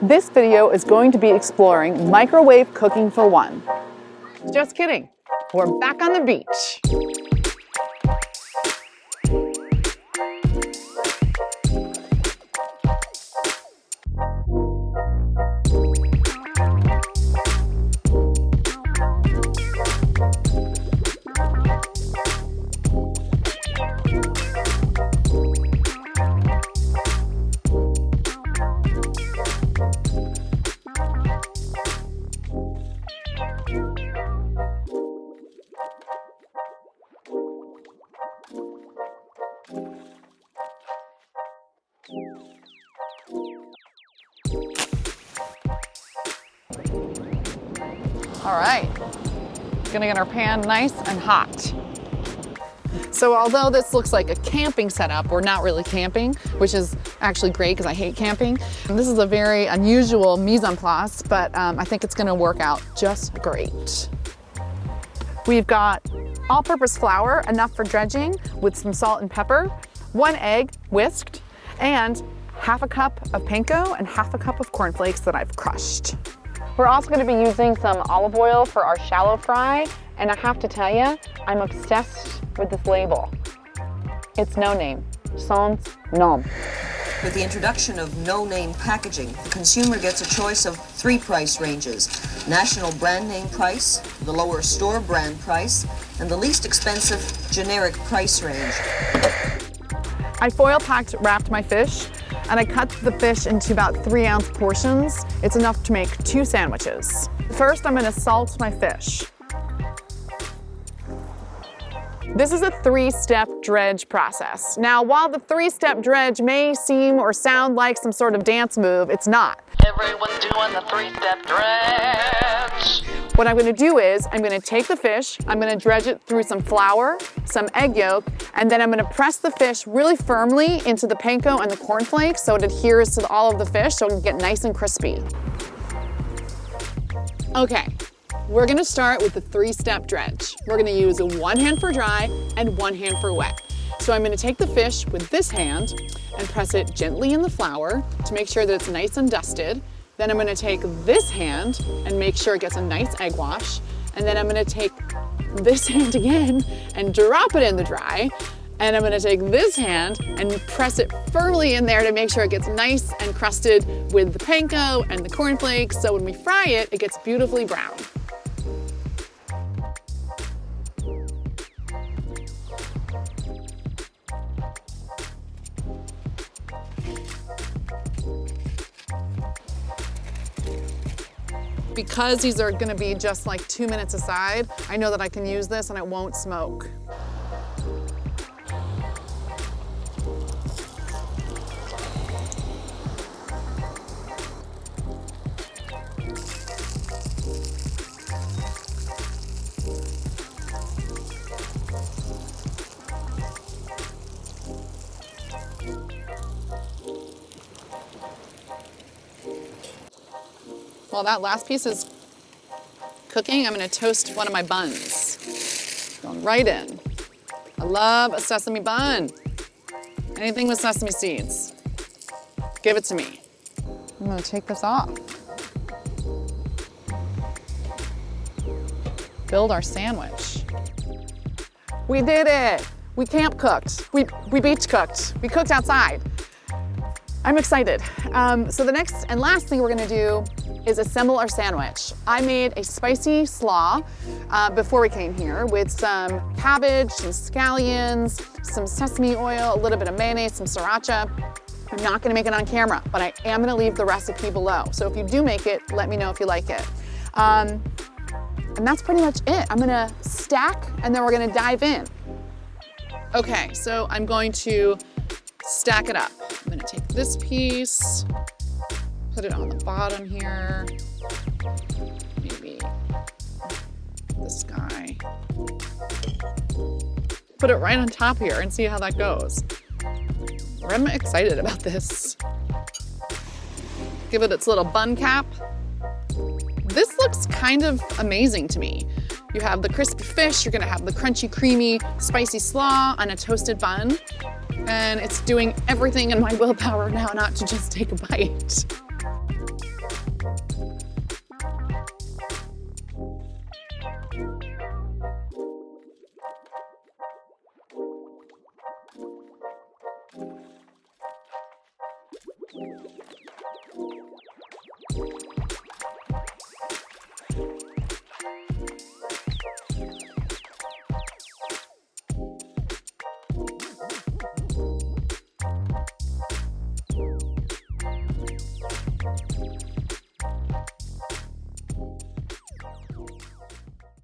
This video is going to be exploring microwave cooking for one. Just kidding, we're back on the beach. All right, gonna get our pan nice and hot. So although this looks like a camping setup, we're not really camping, which is actually great because I hate camping. And this is a very unusual mise en place, but I think it's gonna work out just great. We've got all-purpose flour, enough for dredging, with some salt and pepper, 1 egg whisked, and half a cup of panko and half a cup of cornflakes that I've crushed. We're also going to be using some olive oil for our shallow fry, and I have to tell you, I'm obsessed with this label. It's no name, sans nom. With the introduction of no-name packaging, the consumer gets a choice of 3 price ranges: national brand name price, the lower store brand price, and the least expensive generic price range. I foil wrapped my fish, and I cut the fish into about 3-ounce portions. It's enough to make 2 sandwiches. First, I'm gonna salt my fish. This is a 3-step dredge process. Now, while the 3-step dredge may seem or sound like some sort of dance move, it's not. Everyone's doing the 3-step dredge. What I'm gonna do is, I'm gonna take the fish, I'm gonna dredge it through some flour, some egg yolk, and then I'm gonna press the fish really firmly into the panko and the cornflakes so it adheres to all of the fish so it can get nice and crispy. Okay, we're gonna start with the 3-step dredge. We're gonna use 1 hand for dry and 1 hand for wet. So I'm gonna take the fish with this hand and press it gently in the flour to make sure that it's nice and dusted. Then I'm gonna take this hand and make sure it gets a nice egg wash. And then I'm gonna take this hand again and drop it in the dry. And I'm gonna take this hand and press it firmly in there to make sure it gets nice and crusted with the panko and the cornflakes. So when we fry it, it gets beautifully brown. Because these are gonna be just like 2 minutes aside, I know that I can use this and it won't smoke. While that last piece is cooking, I'm gonna toast one of my buns. Going right in. I love a sesame bun. Anything with sesame seeds. Give it to me. I'm gonna take this off. Build our sandwich. We did it. We camp cooked. We beach cooked. We cooked outside. I'm excited. So the next and last thing we're gonna do is assemble our sandwich. I made a spicy slaw before we came here with some cabbage, some scallions, some sesame oil, a little bit of mayonnaise, some sriracha. I'm not gonna make it on camera, but I am gonna leave the recipe below. So if you do make it, let me know if you like it. And that's pretty much it. I'm gonna stack and then we're gonna dive in. Okay, so I'm going to stack it up. I'm gonna take this piece, put it on the bottom here, maybe this guy. Put it right on top here and see how that goes. I'm excited about this. Give it its little bun cap. This looks kind of amazing to me. You have the crispy fish, you're gonna have the crunchy, creamy, spicy slaw on a toasted bun. And it's doing everything in my willpower now not to just take a bite.